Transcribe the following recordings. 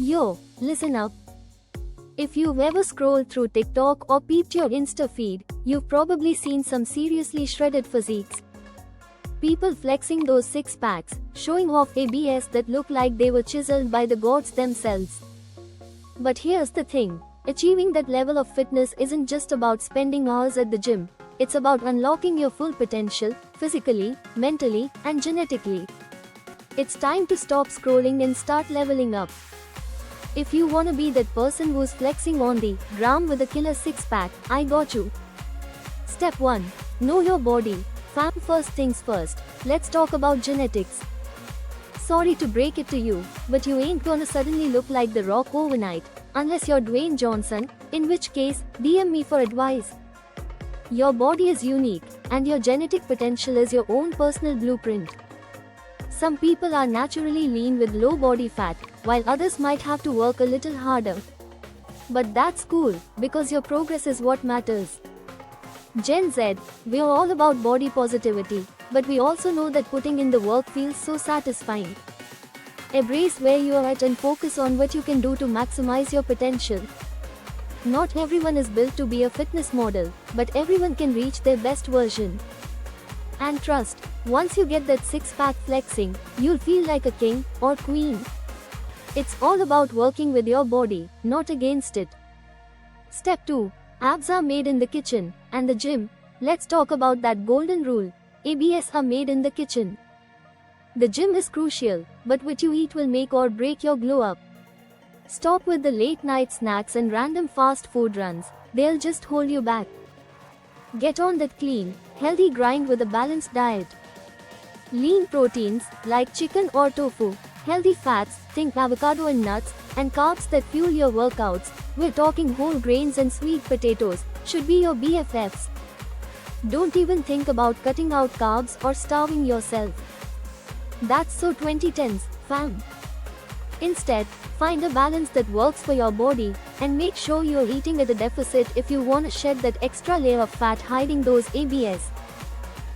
Yo, listen up. If you've ever scrolled through TikTok or peeped your Insta feed, you've probably seen some seriously shredded physiques. People flexing those six packs, showing off abs that look like they were chiseled by the gods themselves. But here's the thing, achieving that level of fitness isn't just about spending hours at the gym, it's about unlocking your full potential, physically, mentally, and genetically. It's time to stop scrolling and start leveling up. If you wanna be that person who's flexing on the gram with a killer six-pack, I got you. Step 1. Know your body. Fam, first things first, let's talk about genetics. Sorry to break it to you, but you ain't gonna suddenly look like The Rock overnight, unless you're Dwayne Johnson, in which case, DM me for advice. Your body is unique, and your genetic potential is your own personal blueprint. Some people are naturally lean with low body fat, while others might have to work a little harder. But that's cool, because your progress is what matters. Gen Z, we're all about body positivity, but we also know that putting in the work feels so satisfying. Embrace where you are at and focus on what you can do to maximize your potential. Not everyone is built to be a fitness model, but everyone can reach their best version. And trust, once you get that six-pack flexing, you'll feel like a king or queen. It's all about working with your body, not against it. Step 2. Abs are made in the kitchen, and the gym. Let's talk about that golden rule. ABS are made in the kitchen. The gym is crucial, but what you eat will make or break your glow up. Stop with the late night snacks and random fast food runs, they'll just hold you back. Get on that clean, healthy grind with a balanced diet. Lean proteins, like chicken or tofu, healthy fats, think avocado and nuts, and carbs that fuel your workouts, we're talking whole grains and sweet potatoes, should be your BFFs. Don't even think about cutting out carbs or starving yourself. That's so 2010s, fam. Instead, find a balance that works for your body, and make sure you're eating at a deficit if you want to shed that extra layer of fat hiding those ABS.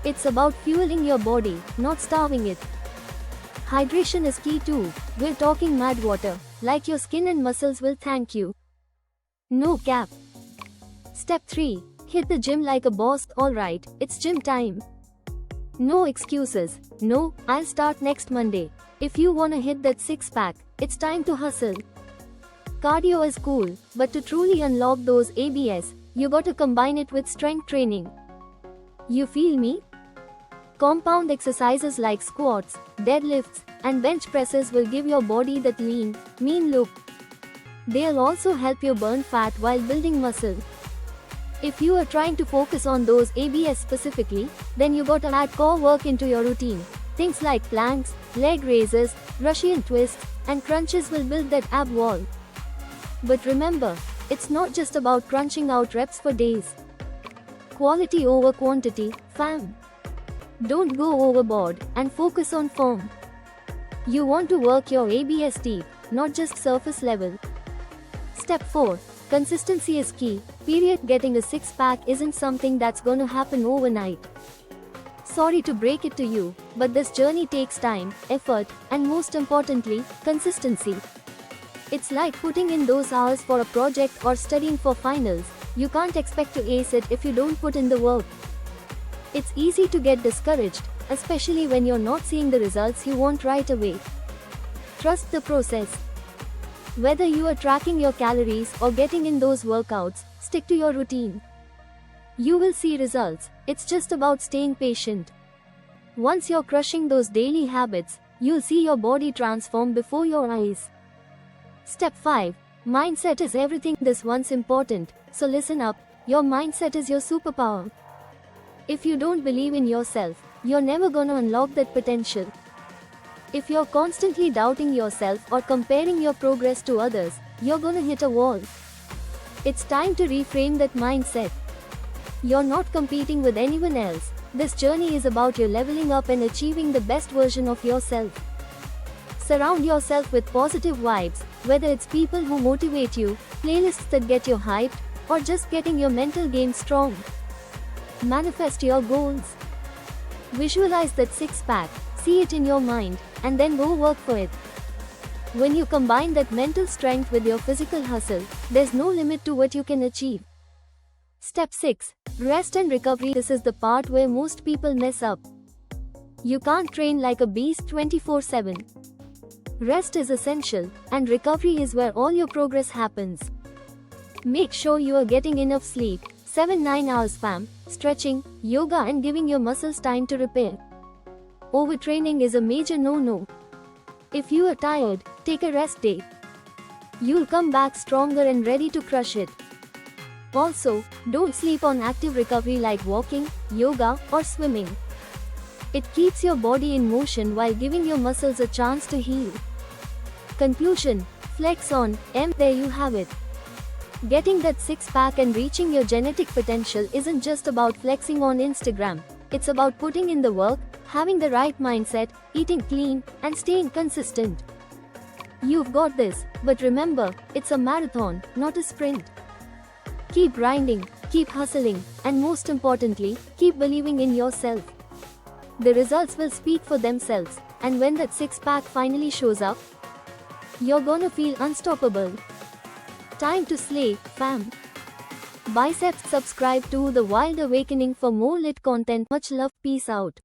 It's about fueling your body, not starving it. Hydration is key too, we're talking mad water, like your skin and muscles will thank you. No cap. Step 3. Hit the gym like a boss. Alright, it's gym time. No excuses. No, I'll start next Monday. If you wanna hit that six-pack, it's time to hustle. Cardio is cool, but to truly unlock those ABS, you gotta combine it with strength training. You feel me? Compound exercises like squats, deadlifts, and bench presses will give your body that lean, mean look. They'll also help you burn fat while building muscle. If you are trying to focus on those ABS specifically, then you gotta add core work into your routine. Things like planks, leg raises, Russian twists, and crunches will build that ab wall. But remember, it's not just about crunching out reps for days. Quality over quantity, fam. Don't go overboard, and focus on form. You want to work your ABS deep, not just surface level. Step 4. Consistency is key, period. Getting a six-pack isn't something that's gonna happen overnight. Sorry to break it to you, but this journey takes time, effort, and most importantly, consistency. It's like putting in those hours for a project or studying for finals. You can't expect to ace it if you don't put in the work. It's easy to get discouraged, especially when you're not seeing the results you want right away. Trust the process. Whether you are tracking your calories or getting in those workouts, stick to your routine. You will see results, it's just about staying patient. Once you're crushing those daily habits, you'll see your body transform before your eyes. Step 5. Mindset is everything. This one's important, so listen up, your mindset is your superpower. If you don't believe in yourself, you're never gonna unlock that potential. If you're constantly doubting yourself or comparing your progress to others, you're gonna hit a wall. It's time to reframe that mindset. You're not competing with anyone else. This journey is about you leveling up and achieving the best version of yourself. Surround yourself with positive vibes, whether it's people who motivate you, playlists that get you hyped, or just getting your mental game strong. Manifest your goals. Visualize that six-pack, see it in your mind, and then go work for it. When you combine that mental strength with your physical hustle, there's no limit to what you can achieve. Step 6. Rest and recovery. This is the part where most people mess up. You can't train like a beast 24/7. Rest is essential, and recovery is where all your progress happens. Make sure you are getting enough sleep, 7-9 hours fam, stretching, yoga and giving your muscles time to repair. Overtraining is a major no-no. If you are tired, take a rest day. You'll come back stronger and ready to crush it. Also, don't sleep on active recovery like walking, yoga, or swimming. It keeps your body in motion while giving your muscles a chance to heal. Conclusion. Flex on, there you have it. Getting that six-pack and reaching your genetic potential isn't just about flexing on Instagram. It's about putting in the work, having the right mindset, eating clean, and staying consistent. You've got this, but remember, it's a marathon, not a sprint. Keep grinding, keep hustling, and most importantly, keep believing in yourself. The results will speak for themselves, and when that six-pack finally shows up, you're gonna feel unstoppable. Time to slay, fam. Biceps. Subscribe to The Wild Awakening for more lit content. Much love, peace out.